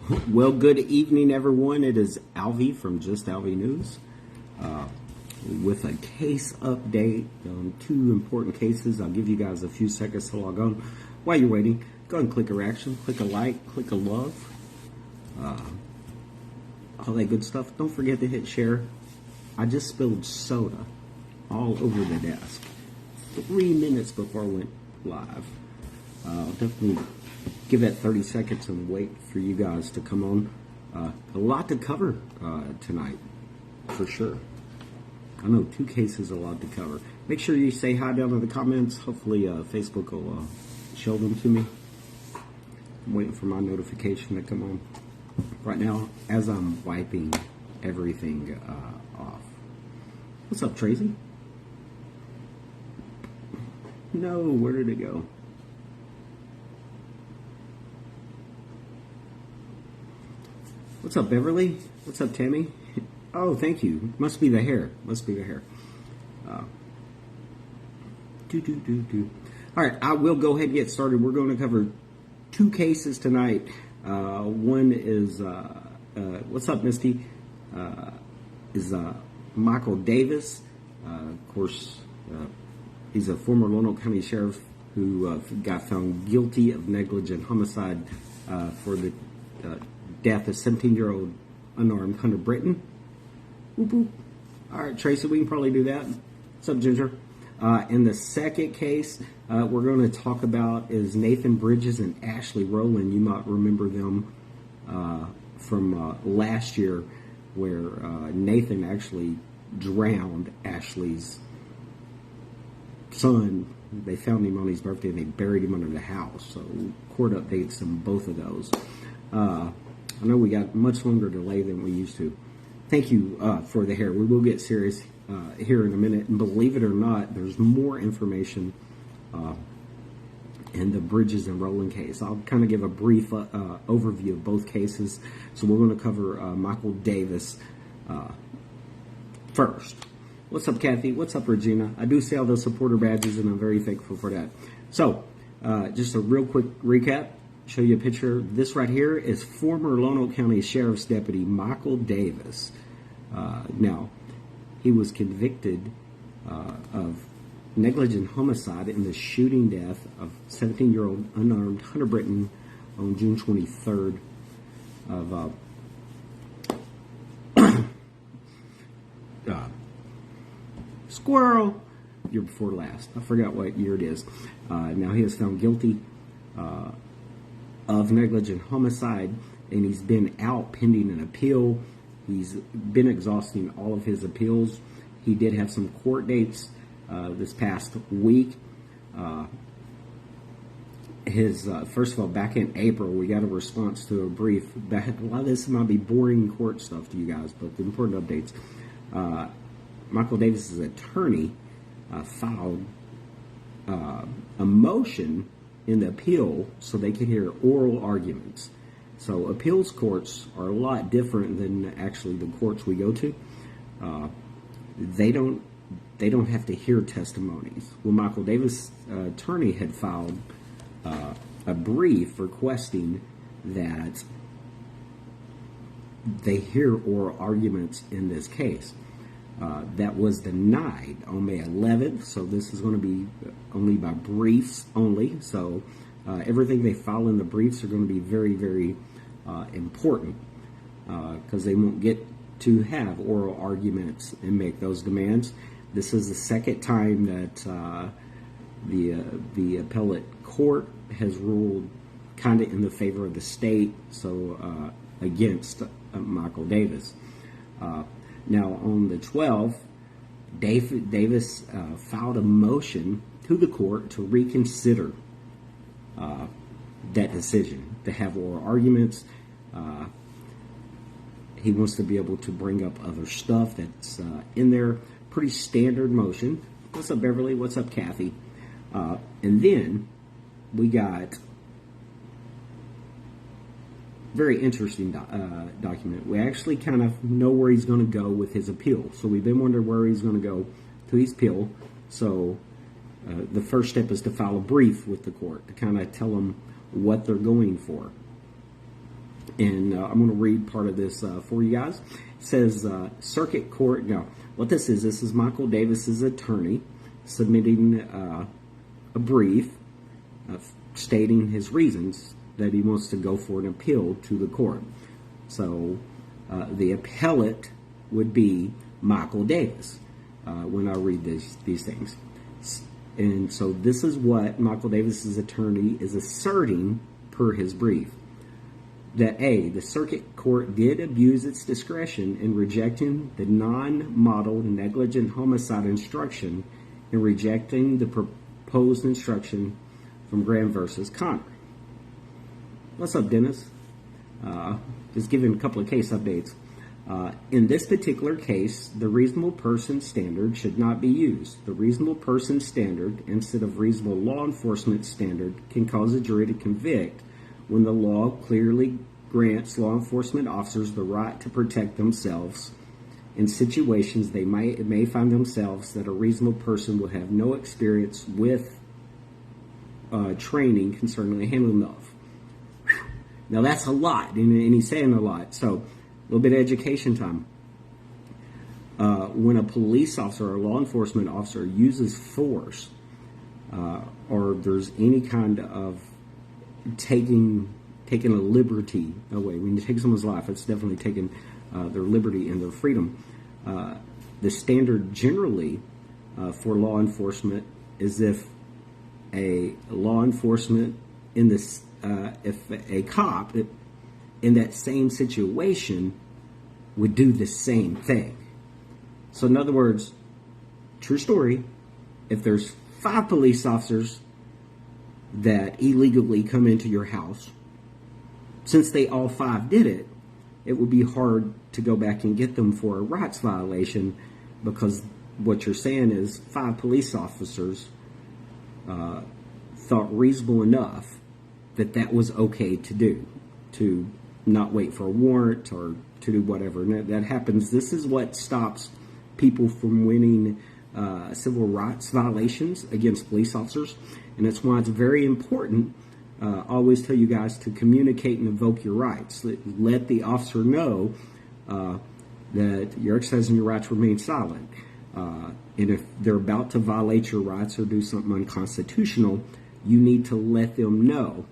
Well, good evening, everyone. It is Alvie from Just Alvie News with a case update on two important cases. I'll give you guys a few seconds to log on. While you're waiting, go ahead and click a reaction, click a like, click a love, all that good stuff. Don't forget to hit share. I just spilled soda all over the desk 3 minutes before I went live. Definitely give that 30 seconds and wait for you guys to come on. A lot to cover tonight, for sure. I know two cases, a lot to cover. Make sure you say hi down in the comments. Hopefully Facebook will show them to me. I'm waiting for my notification to come on. Right now, as I'm wiping everything off. What's up, Tracy? No, where did it go? What's up, Beverly? What's up, Tammy? Oh, thank you. Must be the hair. Must be the hair. All right, I will go ahead and get started. We're going to cover two cases tonight. One is, what's up, Misty? Is Michael Davis. Of course, he's a former Lonoke County Sheriff who got found guilty of negligent homicide for the death of 17-year-old unarmed Hunter Brittain. Whoop, whoop. All right, Tracy, we can probably do that. What's up, Ginger? In the second case, we're going to talk about is Nathan Bridges and Ashley Roland. You might remember them from last year, where Nathan actually drowned Ashley's son. They found him on his birthday and they buried him under the house. So court updates on both of those. I know we got much longer delay than we used to. Thank you for the hair. We will get serious here in a minute. And believe it or not, there's more information in the Bridges and Roland case. I'll kind of give a brief overview of both cases. So we're going to cover Michael Davis first. What's up, Kathy? What's up, Regina? I do see all those supporter badges, and I'm very thankful for that. So just a real quick recap. Show you a picture. This right here is former Lonoke County Sheriff's Deputy Michael Davis. Now, he was convicted of negligent homicide in the shooting death of 17-year-old unarmed Hunter Brittain on June 23rd of squirrel, year before last. I forgot what year it is. Now, he was found guilty of negligent homicide, and he's been out pending an appeal. He's been exhausting all of his appeals. He did have some court dates this past week. First of all, back in April, we got a response to a brief. A lot of this might be boring court stuff to you guys, but the important updates. Michael Davis's attorney filed a motion in the appeal so they could hear oral arguments. So appeals courts are a lot different than actually the courts we go to. They don't have to hear testimonies. Well, Michael Davis' attorney had filed a brief requesting that they hear oral arguments in this case. That was denied on May 11th, so this is going to be only by briefs only. So everything they file in the briefs are going to be very, very important because they won't get to have oral arguments and make those demands. This is the second time that the appellate court has ruled kind of in the favor of the state, so against Michael Davis. Now, on the 12th, Davis filed a motion to the court to reconsider that decision, to have oral arguments. He wants to be able to bring up other stuff that's in there. Pretty standard motion. What's up, Beverly? What's up, Kathy? And then we got very interesting document. We actually kind of know where he's going to go with his appeal. So we've been wondering where he's going to go to his appeal. So the first step is to file a brief with the court to kind of tell them what they're going for. And I'm going to read part of this for you guys. It says, Circuit Court. Now, what this is Michael Davis's attorney submitting a brief stating his reasons that he wants to go for an appeal to the court. So the appellate would be Michael Davis when I read these things. And so this is what Michael Davis's attorney is asserting per his brief. That A, the circuit court did abuse its discretion in rejecting the non-modeled negligent homicide instruction and rejecting the proposed instruction from Graham versus Connor. What's up, Dennis? Just giving a couple of case updates. In this particular case, the reasonable person standard should not be used. The reasonable person standard, instead of reasonable law enforcement standard, can cause a jury to convict when the law clearly grants law enforcement officers the right to protect themselves in situations they may find themselves that a reasonable person will have no experience with training concerning the handling of. Now that's a lot, and he's saying a lot, so a little bit of education time. When a police officer or a law enforcement officer uses force, or there's any kind of taking a liberty away. When you take someone's life, it's definitely taking their liberty and their freedom. The standard generally for law enforcement is if a law enforcement in this, if a cop in that same situation would do the same thing. So in other words, true story, if there's 5 police officers that illegally come into your house, since they all 5 did it, it would be hard to go back and get them for a rights violation, because what you're saying is 5 police officers thought reasonable enough that that was okay to do, to not wait for a warrant or to do whatever. And that happens. This is what stops people from winning civil rights violations against police officers, and that's why it's very important. I always tell you guys to communicate and invoke your rights. Let the officer know that you're exercising your right to remain silent. And if they're about to violate your rights or do something unconstitutional, you need to let them know.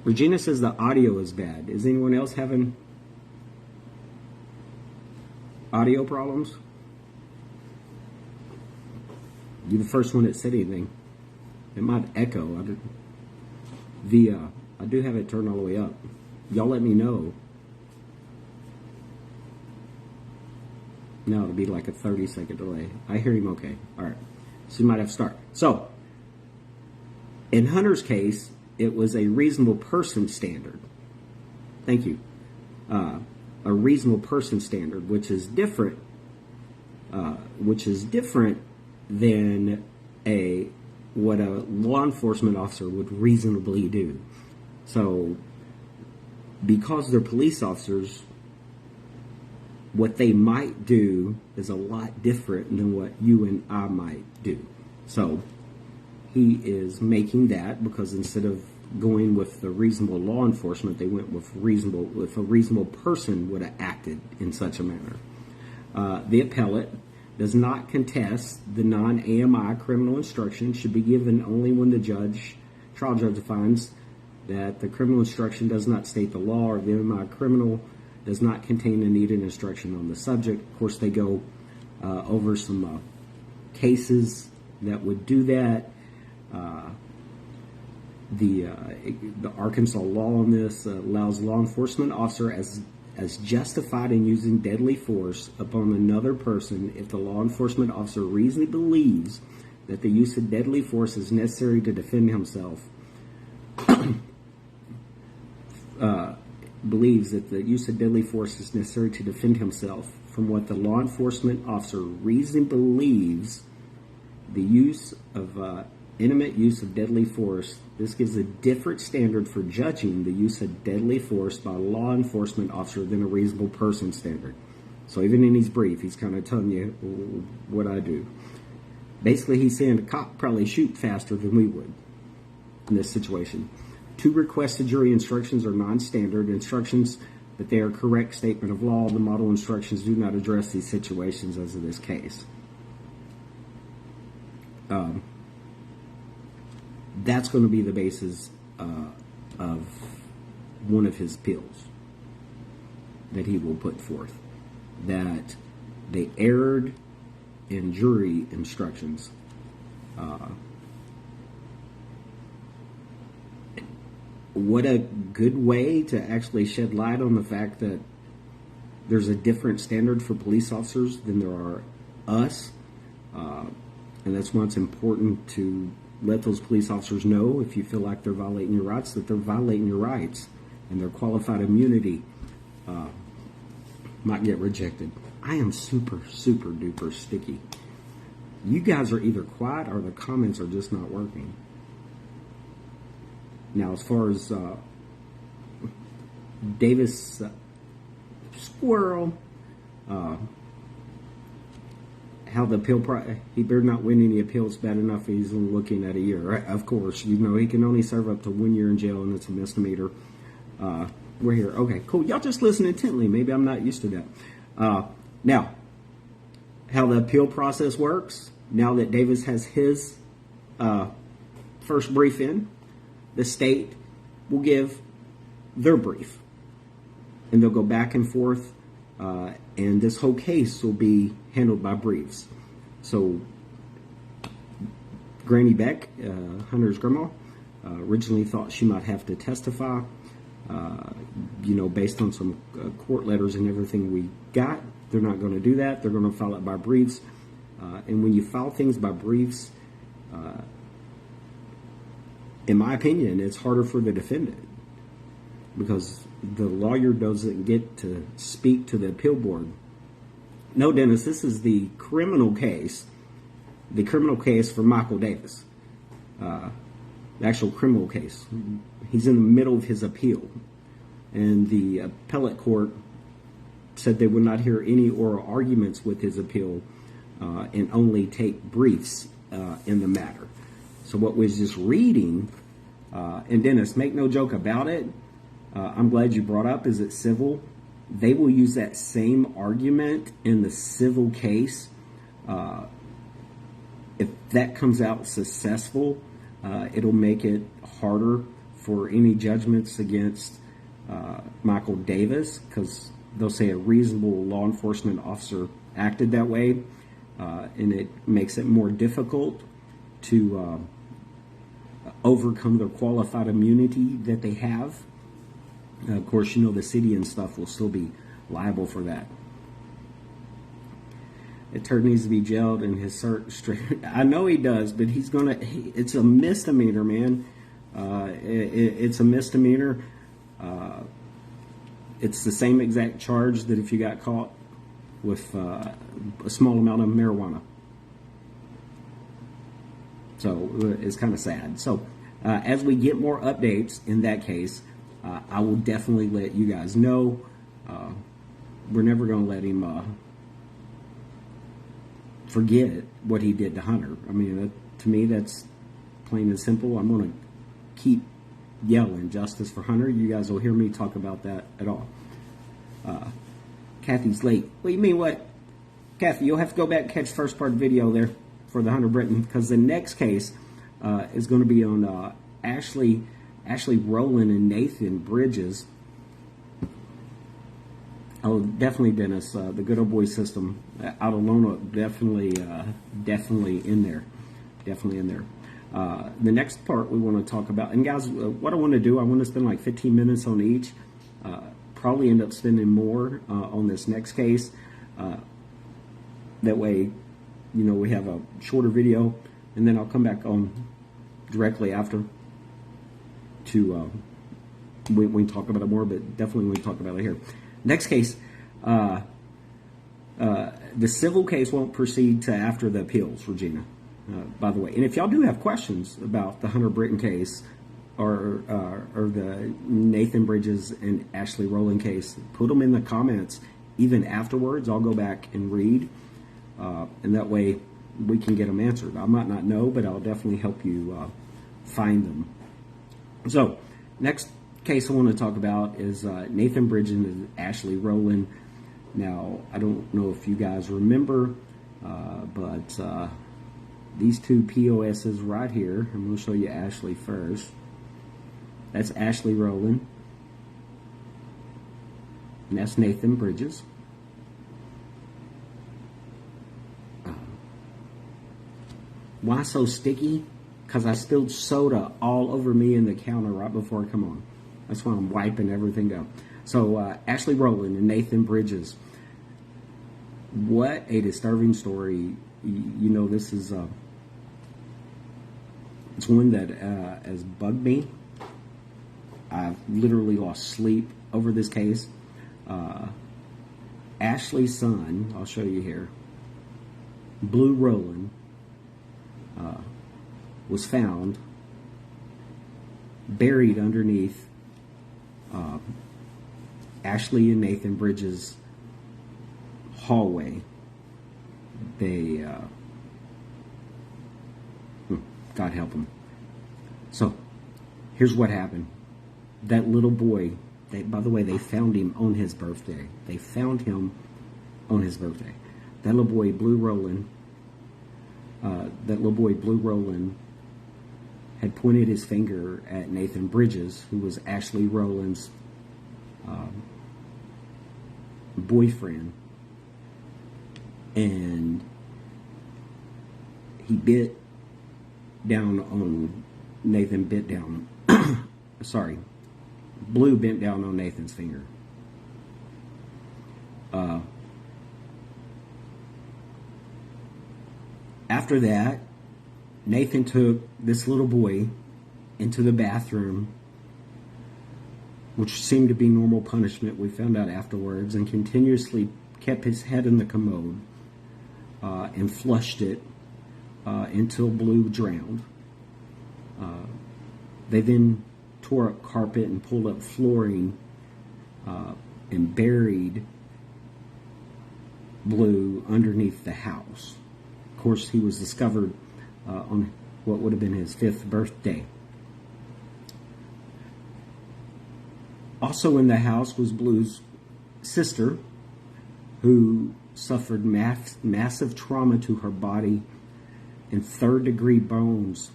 Regina says the audio is bad. Is anyone else having audio problems? You're the first one that said anything. It might echo. I do have it turned all the way up. Y'all let me know. No, it'll be like a 30-second delay. I hear him okay. All right. So you might have to start. So, in Hunter's case, it was a reasonable person standard. Thank you. A reasonable person standard, which is different than what a law enforcement officer would reasonably do. So, because they're police officers, what they might do is a lot different than what you and I might do. So, he is making that because instead of going with the reasonable law enforcement, they went with a reasonable person would have acted in such a manner. The appellate does not contest the non-AMI criminal instruction should be given only when the trial judge finds that the criminal instruction does not state the law or the AMI criminal does not contain the needed instruction on the subject. Of course, they go over some cases that would do that. The Arkansas law on this allows law enforcement officer as justified in using deadly force upon another person if the law enforcement officer reasonably believes that the use of deadly force is necessary to defend himself. Believes that the use of deadly force is necessary to defend himself from what the law enforcement officer reasonably believes the use of intimate use of deadly force. This gives a different standard for judging the use of deadly force by a law enforcement officer than a reasonable person standard. So even in his brief, he's kind of telling you what I do. Basically, he's saying a cop probably shoot faster than we would in this situation. Two requested jury instructions are non-standard instructions, but they are a correct statement of law. The model instructions do not address these situations as in this case. That's going to be the basis of one of his appeals that he will put forth, that they erred in jury instructions. What a good way to actually shed light on the fact that there's a different standard for police officers than there are us. And that's why it's important to let those police officers know, if you feel like they're violating your rights, that they're violating your rights, and their qualified immunity might get rejected. I am super, super duper sticky. You guys are either quiet or the comments are just not working. Now, as far as Davis Squirrel, how the appeal, he better not win any appeals bad enough he's looking at a year. Right? Of course, you know, he can only serve up to 1 year in jail, and it's a misdemeanor. We're here. Okay, cool. Y'all just listen intently. Maybe I'm not used to that. Now, how the appeal process works, now that Davis has his first brief in, the state will give their brief, and they'll go back and forth, and this whole case will be handled by briefs. So Granny Beck, Hunter's grandma, originally thought she might have to testify, you know, based on some court letters and everything we got. They're not going to do that. They're going to file it by briefs. And when you file things by briefs, in my opinion, it's harder for the defendant, because the lawyer doesn't get to speak to the appeal board. No, Dennis, this is the criminal case for Michael Davis, the actual criminal case. He's in the middle of his appeal, and the appellate court said they would not hear any oral arguments with his appeal and only take briefs in the matter. So what was just reading, and Dennis, make no joke about it, I'm glad you brought up, is it civil? They will use that same argument in the civil case. If that comes out successful, it'll make it harder for any judgments against Michael Davis, because they'll say a reasonable law enforcement officer acted that way, and it makes it more difficult to overcome their qualified immunity that they have. Of course, you know, the city and stuff will still be liable for that. Attorney needs to be jailed in his I know he does, but he's gonna. It's a misdemeanor, man. It's a misdemeanor. It's the same exact charge that if you got caught with a small amount of marijuana. So it's kind of sad. So as we get more updates in that case, I will definitely let you guys know. We're never going to let him forget what he did to Hunter. I mean, to me, that's plain and simple. I'm going to keep yelling justice for Hunter. You guys will hear me talk about that at all. Kathy's late. What do you mean, what? Kathy, you'll have to go back and catch the first part of the video there for the Hunter Brittain, because the next case is going to be on Ashley Roland and Nathan Bridges. Oh, definitely, Dennis. The good old boy system out of Lonoke, definitely in there. Definitely in there. The next part we want to talk about, and guys, what I want to do, I want to spend like 15 minutes on each. Probably end up spending more on this next case. That way, you know, we have a shorter video, and then I'll come back on directly after to we can talk about it more, but definitely we can talk about it here. Next case, the civil case won't proceed to after the appeals, Regina, by the way. And if y'all do have questions about the Hunter Brittain case or the Nathan Bridges and Ashley Roland case, put them in the comments. Even afterwards, I'll go back and read, and that way we can get them answered. I might not know, but I'll definitely help you find them. So, Next case I want to talk about is Nathan Bridges and Ashley Roland. Now, I don't know if you guys remember, but these two POSs right here, I'm going to show you Ashley first. That's Ashley Roland, and that's Nathan Bridges. Why so sticky? Because I spilled soda all over me in the counter right before I come on. That's why I'm wiping everything down. So, Ashley Roland and Nathan Bridges. What a disturbing story. You know, this is it's one that has bugged me. I've literally lost sleep over this case. Ashley's son, I'll show you here, Blu Roland, was found buried underneath Ashley and Nathan Bridges' hallway. They, God help them. So, here's what happened. That little boy, by the way, they found him on his birthday. They found him on his birthday. That little boy, Blu Roland, had pointed his finger at Nathan Bridges, who was Ashley Roland's boyfriend, and he bit down on Nathan. Sorry, Blu bent down on Nathan's finger. After that, Nathan took this little boy into the bathroom, which seemed to be normal punishment, we found out afterwards, and continuously kept his head in the commode and flushed it until Blu drowned. They then tore up carpet and pulled up flooring and buried Blu underneath the house. Of course, he was discovered on what would have been his 5th birthday. Also in the house was Blu's sister, who suffered massive trauma to her body and 3rd-degree burns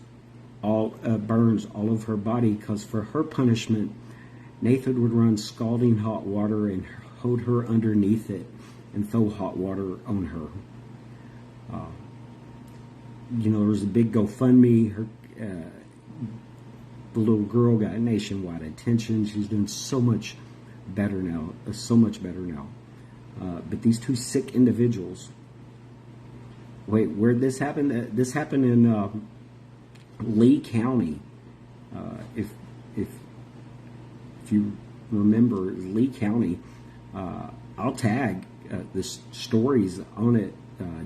all of her body, because for her punishment, Nathan would run scalding hot water and hold her underneath it and throw hot water on her. You know, there was a big GoFundMe. The little girl got nationwide attention. She's doing so much better now. But these two sick individuals. Wait, where'd this happen? This happened in Lee County. If you remember Lee County, I'll tag the stories on it.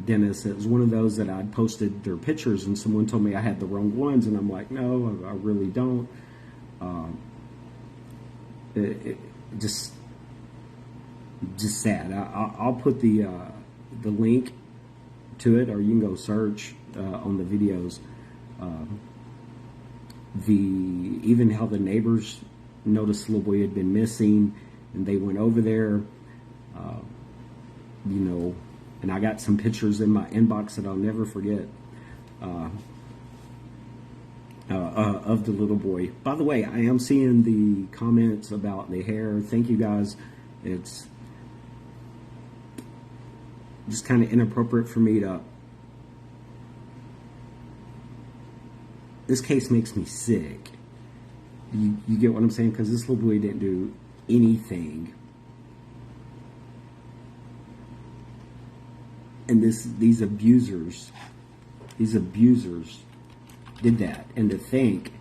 Dennis, it was one of those that I'd posted their pictures and someone told me I had the wrong ones, and I'm like, no, I really don't. Just sad. I'll put the link to it, or you can go search on the videos. Even how the neighbors noticed the little boy had been missing, and they went over there. You know, and I got some pictures in my inbox that I'll never forget of the little boy. By the way, I am seeing the comments about the hair. Thank you guys. It's just kind of inappropriate for me to... This case makes me sick. You get what I'm saying? Because this little boy didn't do anything. And these abusers did that. And to think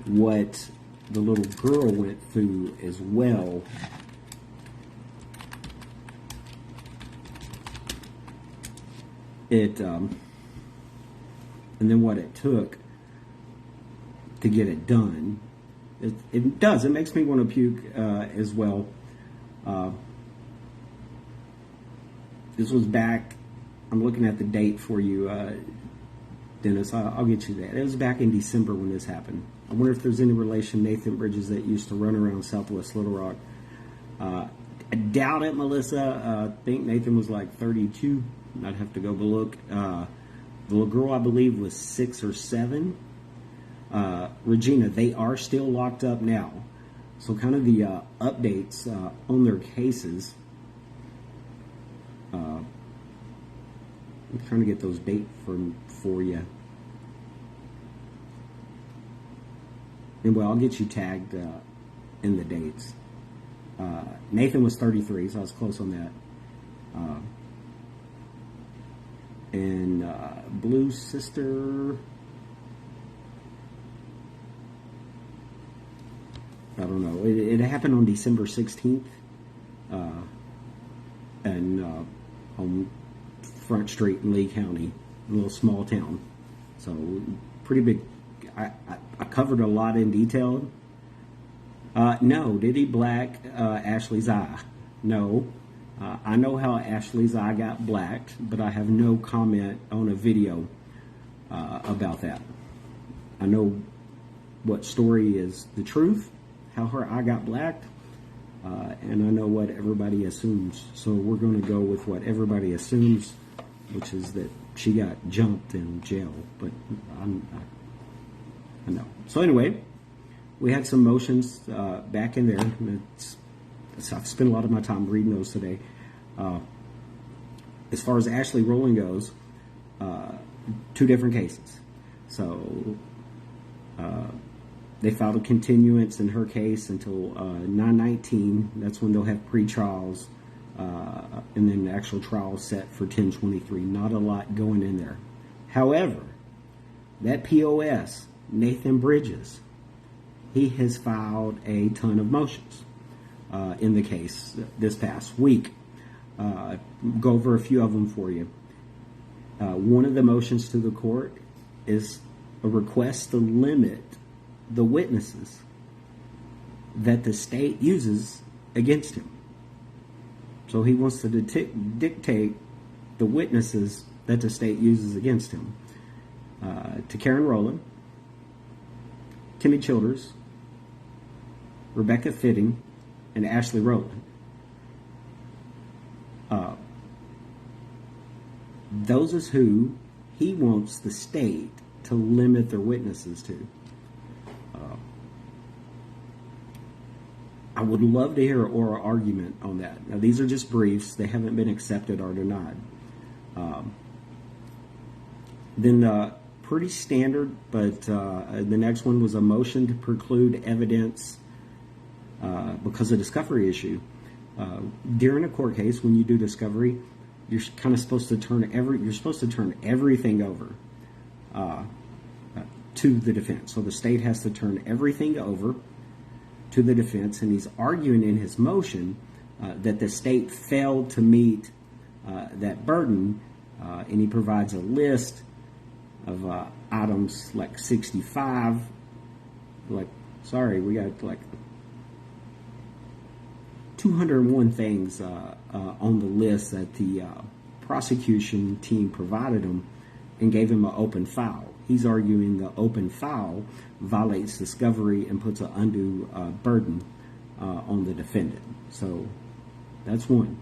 what the little girl went through as well. And then what it took to get it done. It does. It makes me want to puke as well. This was back, I'm looking at the date for you, Dennis. I'll get you that. It was back in December when this happened. I wonder if there's any relation Nathan Bridges that used to run around Southwest Little Rock. I doubt it, Melissa. I think Nathan was like 32. I'd have to go look. The little girl, I believe, was 6 or 7. Regina, they are still locked up now. So kind of the updates on their cases. I'm trying to get those dates for you. Anyway, I'll get you tagged in the dates. Nathan was 33, so I was close on that. And Blue's sister, I don't know. It happened on December 16th, and on Front Street in Lee County, a little small town. So pretty big. I covered a lot in detail. No, did he black Ashley's eye? No. I know how Ashley's eye got blacked, but I have no comment on a video about that. I know what story is the truth, how her eye got blacked, and I know what everybody assumes. So we're going to go with what everybody assumes, which is that she got jumped in jail. But I know. So anyway, we had some motions back in there. I've spent a lot of my time reading those today. As far as Ashley Roland goes, 2 different cases. So they filed a continuance in her case until 9/19. That's when they'll have pre-trials, and then the actual trial set for 10/23. Not a lot going in there. However, that POS, Nathan Bridges, he has filed a ton of motions in the case this past week. Go over a few of them for you. One of the motions to the court is a request to limit the witnesses that the state uses against him. So he wants to dictate the witnesses that the state uses against him. To Karen Roland, Timmy Childers, Rebecca Fitting, and Ashley Roland. Those is who he wants the state to limit their witnesses to. I would love to hear an oral argument on that. Now, these are just briefs. They haven't been accepted or denied. Then pretty standard, but the next one was a motion to preclude evidence because of discovery issue. During a court case, when you do discovery, you're kind of supposed to turn everything over to the defense. So the state has to turn everything over to the defense, and he's arguing in his motion that the state failed to meet that burden, and he provides a list of items like 65. We got 201 things on the list that the prosecution team provided him and gave him an open file. He's arguing the open file violates discovery and puts an undue burden on the defendant. So that's one.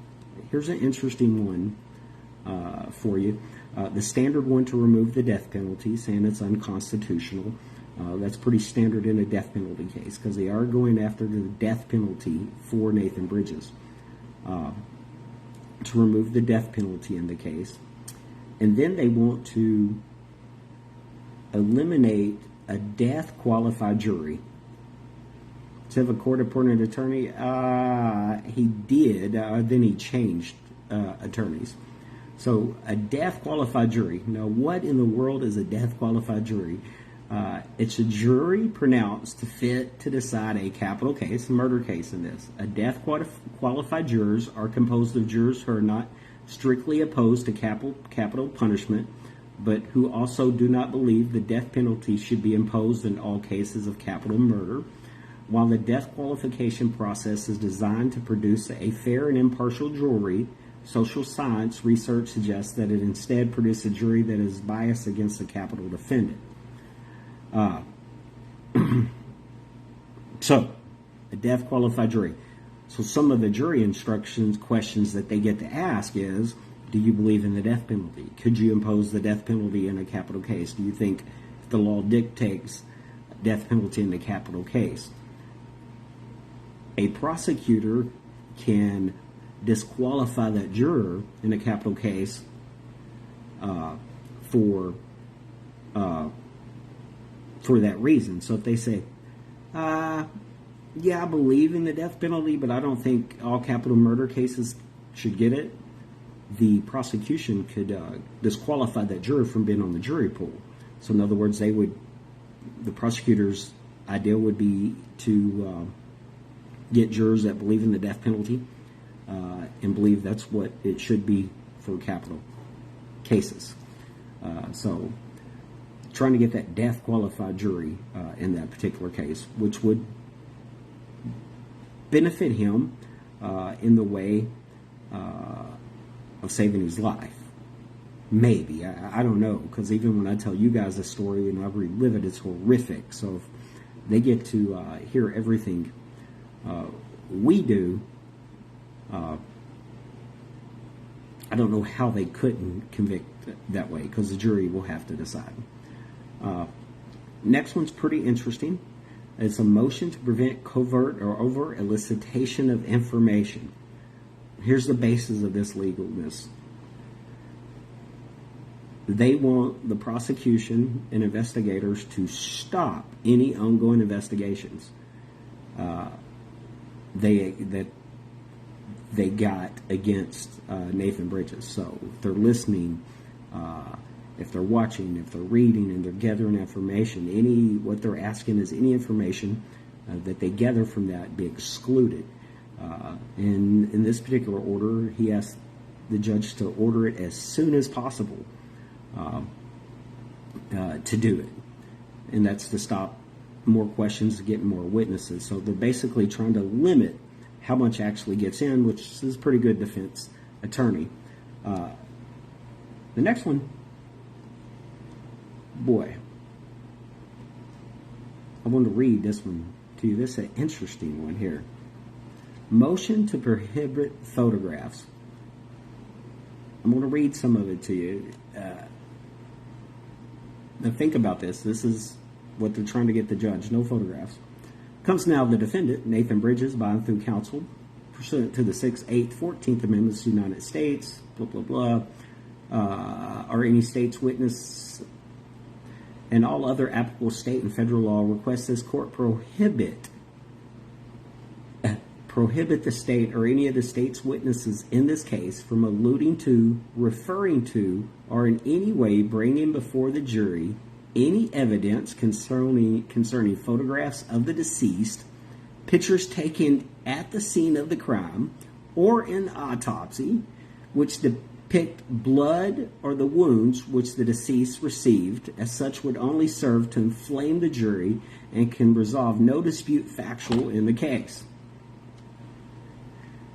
Here's an interesting one for you. The standard one to remove the death penalty, saying it's unconstitutional. That's pretty standard in a death penalty case because they are going after the death penalty for Nathan Bridges. To remove the death penalty in the case. And then they want to eliminate a death qualified jury. To have a court appointed attorney, he did, then he changed attorneys. So a death qualified jury. Now, what in the world is a death qualified jury? It's a jury pronounced fit to decide a capital case, a murder case in this. A death qualified jurors are composed of jurors who are not strictly opposed to capital punishment, but who also do not believe the death penalty should be imposed in all cases of capital murder. While the death qualification process is designed to produce a fair and impartial jury, social science research suggests that it instead produces a jury that is biased against the capital defendant. So, a death qualified jury. So some of the jury instructions questions that they get to ask is, do you believe in the death penalty? Could you impose the death penalty in a capital case? Do you think the law dictates death penalty in a capital case? A prosecutor can disqualify that juror in a capital case for that reason. So if they say, yeah, I believe in the death penalty, but I don't think all capital murder cases should get it, the prosecution could disqualify that juror from being on the jury pool. So in other words, the prosecutor's idea would be to get jurors that believe in the death penalty and believe that's what it should be for capital cases. So trying to get that death qualified jury in that particular case, which would benefit him in the way of saving his life. Maybe. I don't know, because even when I tell you guys a story and I relive it, it's horrific. So if they get to hear everything we do, I don't know how they couldn't convict that way, because the jury will have to decide. Next one's pretty interesting. It's a motion to prevent covert or overt elicitation of information. Here's the basis of this legalness. They want the prosecution and investigators to stop any ongoing investigations that they got against Nathan Bridges. So if they're listening, if they're watching, if they're reading, and they're gathering information, what they're asking is any information that they gather from that be excluded. And in this particular order, he asked the judge to order it as soon as possible to do it. And that's to stop more questions, getting more witnesses. So they're basically trying to limit how much actually gets in, which is a pretty good defense attorney. The next one, boy, I want to read this one to you. This is an interesting one here. Motion to prohibit photographs. I'm going to read some of it to you. Now think about this. This is what they're trying to get the judge. No photographs. Comes now the defendant, Nathan Bridges, by and through counsel, pursuant to the 6th, 8th, 14th Amendments to the United States, blah, blah, blah, or any state's witness and all other applicable state and federal law requests this court prohibit the state or any of the state's witnesses in this case from alluding to, referring to, or in any way bringing before the jury any evidence concerning photographs of the deceased, pictures taken at the scene of the crime or in autopsy, which depict blood or the wounds which the deceased received, as such would only serve to inflame the jury and can resolve no dispute factual in the case.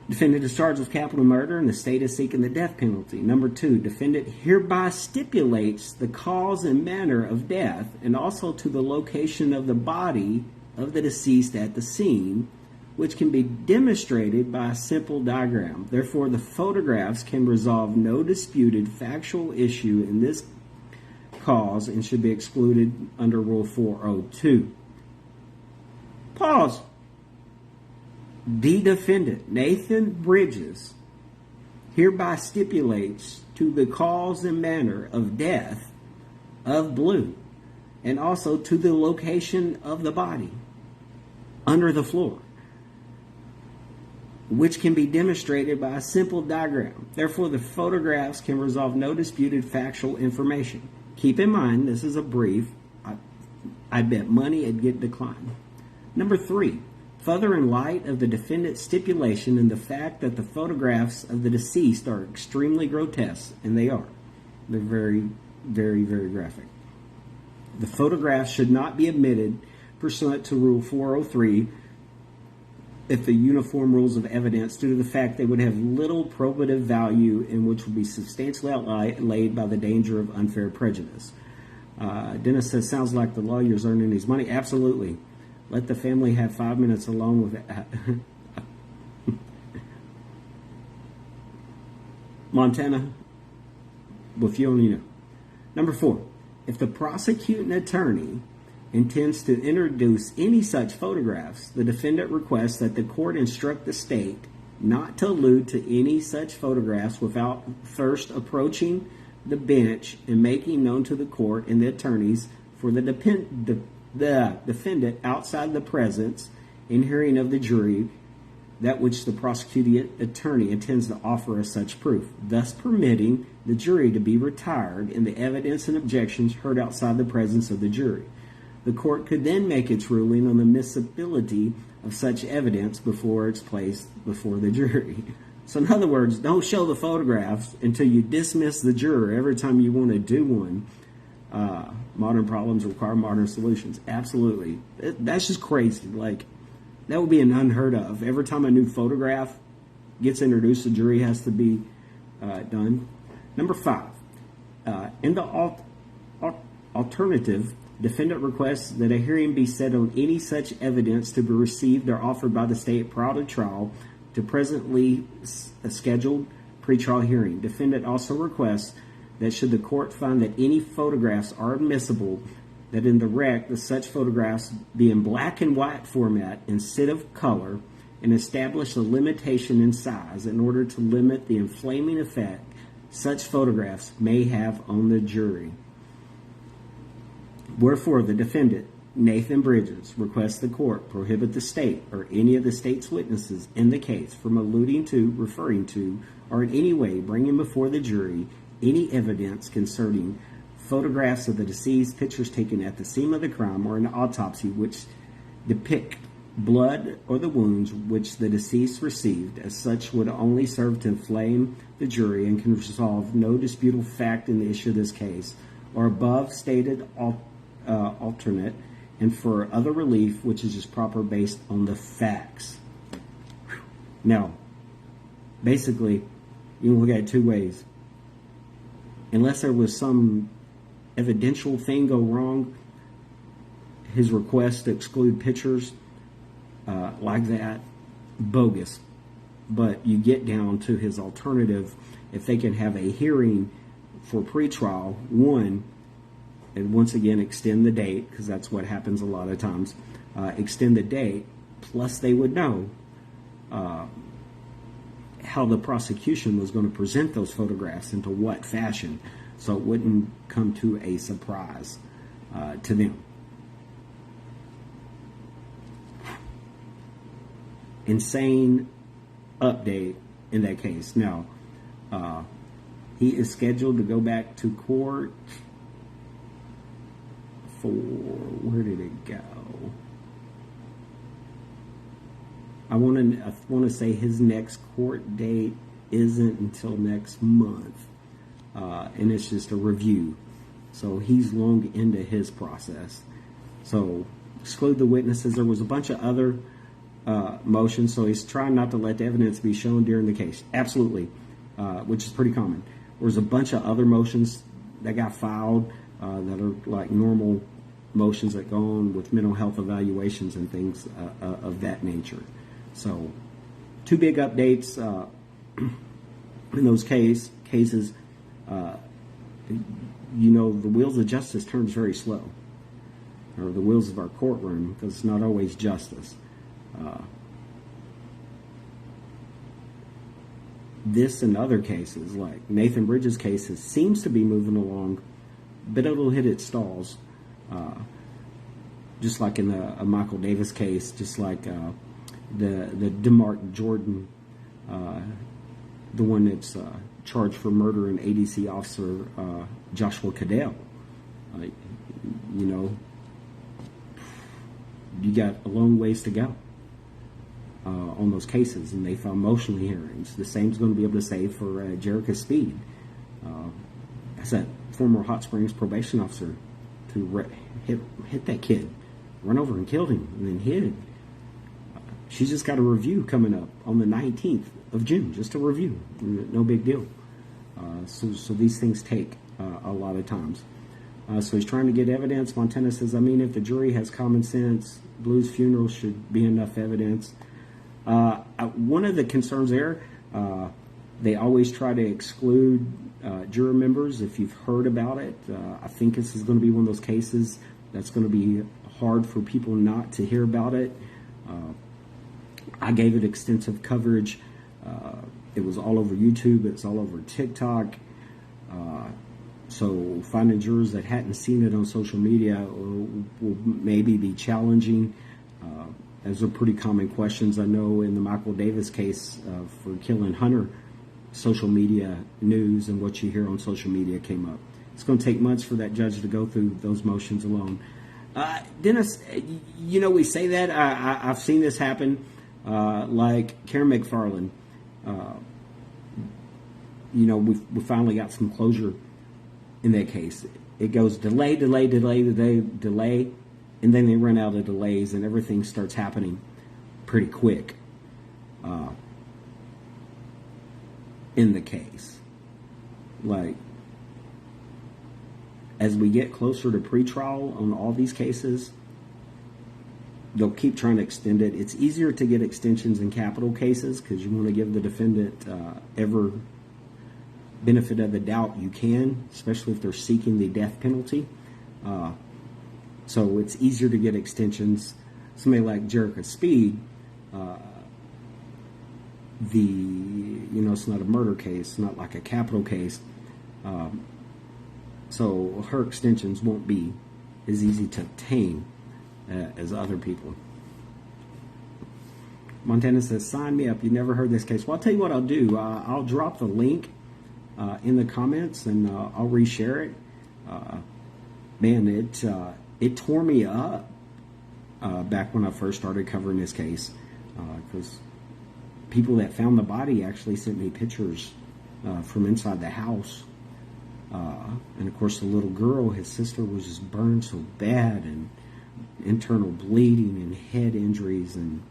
Defendant is charged with capital murder and the state is seeking the death penalty. Number 2, defendant hereby stipulates the cause and manner of death and also to the location of the body of the deceased at the scene, which can be demonstrated by a simple diagram. Therefore, the photographs can resolve no disputed factual issue in this cause and should be excluded under Rule 402. Pause. The defendant, Nathan Bridges, hereby stipulates to the cause and manner of death of Blu and also to the location of the body under the floor, which can be demonstrated by a simple diagram. Therefore, the photographs can resolve no disputed factual information. Keep in mind, this is a brief. I bet money it'd get declined. Number 3, further in light of the defendant's stipulation and the fact that the photographs of the deceased are extremely grotesque, and they are. They're very, very, very graphic. The photographs should not be admitted pursuant to Rule 403 if the uniform rules of evidence due to the fact they would have little probative value and which would be substantially outlaid by the danger of unfair prejudice. Dennis says, sounds like the lawyer's earning his money. Absolutely. Let the family have 5 minutes alone with Montana, with you only know. Number 4, if the prosecuting attorney intends to introduce any such photographs, the defendant requests that the court instruct the state not to allude to any such photographs without first approaching the bench and making known to the court and the attorneys for the defendant outside the presence and hearing of the jury that which the prosecuting attorney intends to offer as such proof, thus permitting the jury to be retired and the evidence and objections heard outside the presence of the jury. The court could then make its ruling on the admissibility of such evidence before it's placed before the jury. So in other words, don't show the photographs until you dismiss the juror every time you want to do one. Modern problems require modern solutions. Absolutely. That's just crazy. Like, that would be an unheard of. Every time a new photograph gets introduced, the jury has to be done. Number 5, in the alternative, defendant requests that a hearing be set on any such evidence to be received or offered by the state prior to trial to presently a scheduled pretrial hearing. Defendant also requests that should the court find that any photographs are admissible, that in the rec, the such photographs be in black and white format instead of color, and establish a limitation in size in order to limit the inflaming effect such photographs may have on the jury. Wherefore, the defendant, Nathan Bridges, requests the court prohibit the state or any of the state's witnesses in the case from alluding to, referring to, or in any way bringing before the jury any evidence concerning photographs of the deceased, pictures taken at the scene of the crime or an autopsy which depict blood or the wounds which the deceased received, as such would only serve to inflame the jury and can resolve no disputable fact in the issue of this case, or above stated alternate, and for other relief which is just proper based on the facts. Now, basically, you can look at it 2 ways. Unless there was some evidential thing go wrong, his request to exclude pictures like that, bogus. But you get down to his alternative, if they can have a hearing for pretrial, 1, and once again extend the date, because that's what happens a lot of times, extend the date, plus they would know how the prosecution was going to present those photographs, into what fashion, so it wouldn't come to a surprise to them. Insane update in that case. Now, he is scheduled to go back to court for, where did it go? I want to say his next court date isn't until next month, and it's just a review. So he's long into his process. So exclude the witnesses. There was a bunch of other motions, so he's trying not to let the evidence be shown during the case. Absolutely, which is pretty common. There's a bunch of other motions that got filed that are like normal motions that go on with mental health evaluations and things of that nature. So 2 big updates in those cases. You know, the wheels of justice turns very slow, or the wheels of our courtroom, because it's not always justice. This and other cases, like Nathan Bridges' cases, seems to be moving along, but it'll hit its stalls. Just like in the Michael Davis case, just like the DeMark Jordan, the one that's charged for murdering ADC officer Joshua Cadell. You know, you got a long ways to go on those cases, and they found motion hearings. The same's going to be able to say for Jerica Speed. That's that former Hot Springs probation officer who hit that kid, run over and killed him, and then hid. She's just got a review coming up on the 19th of June, just a review, no big deal. So these things take a lot of times. So he's trying to get evidence. Montana says, I mean, if the jury has common sense, Blu's funeral should be enough evidence. One of the concerns there, they always try to exclude juror members. If you've heard about it, I think this is going to be one of those cases that's going to be hard for people not to hear about it. I gave it extensive coverage. It was all over YouTube. It's all over TikTok. So finding jurors that hadn't seen it on social media will maybe be challenging. Those are pretty common questions. I know in the Michael Davis case for killing Hunter, social media news and what you hear on social media came up. It's going to take months for that judge to go through those motions alone. Dennis, you know, we say that. I've seen this happen. Like Karen McFarland, you know, we finally got some closure in that case. It goes delay, and then they run out of delays and everything starts happening pretty quick in the case. Like, as we get closer to pretrial on all these cases, they'll keep trying to extend it. It's easier to get extensions in capital cases because you want to give the defendant every benefit of the doubt you can, especially if they're seeking the death penalty. So it's easier to get extensions. Somebody like Jerica Speed, it's not a murder case, not like a capital case. So her extensions won't be as easy to obtain as other people. Montana says, sign me up. You never heard this case. Well, I'll tell you what I'll do. I'll drop the link in the comments and I'll reshare it. Man, it tore me up back when I first started covering this case, because people that found the body actually sent me pictures from inside the house. And of course the little girl, his sister, was just burned so bad, and internal bleeding and head injuries, and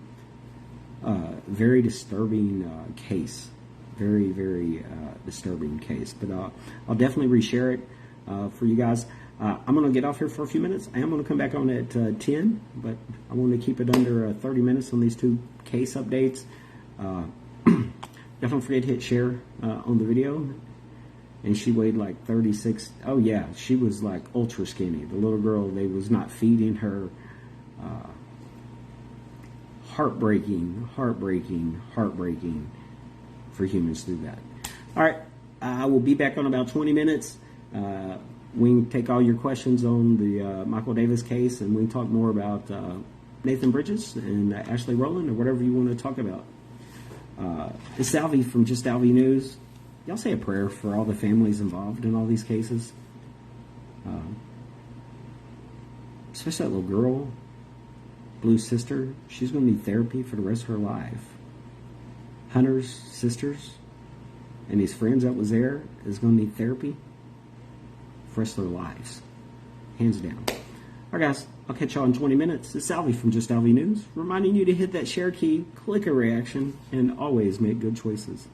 very disturbing case. Very, very disturbing case. But I'll definitely reshare it for you guys. I'm going to get off here for a few minutes. I am going to come back on at 10, but I want to keep it under 30 minutes on these two case updates. Definitely don't forget to hit share on the video. And she weighed like 36. Oh yeah, she was like ultra skinny. The little girl, they was not feeding her. Heartbreaking for humans to do that. All right, I will be back on about 20 minutes. We can take all your questions on the Michael Davis case, and we can talk more about Nathan Bridges and Ashley Roland, or whatever you want to talk about. This is Alvie from Just Alvie News. Y'all say a prayer for all the families involved in all these cases. Especially that little girl, Blu's sister. She's going to need therapy for the rest of her life. Hunter's sisters and his friends that was there is going to need therapy for the rest of their lives. Hands down. All right, guys. I'll catch y'all in 20 minutes. This is Alvie from Just Alvie News, reminding you to hit that share key, click a reaction, and always make good choices.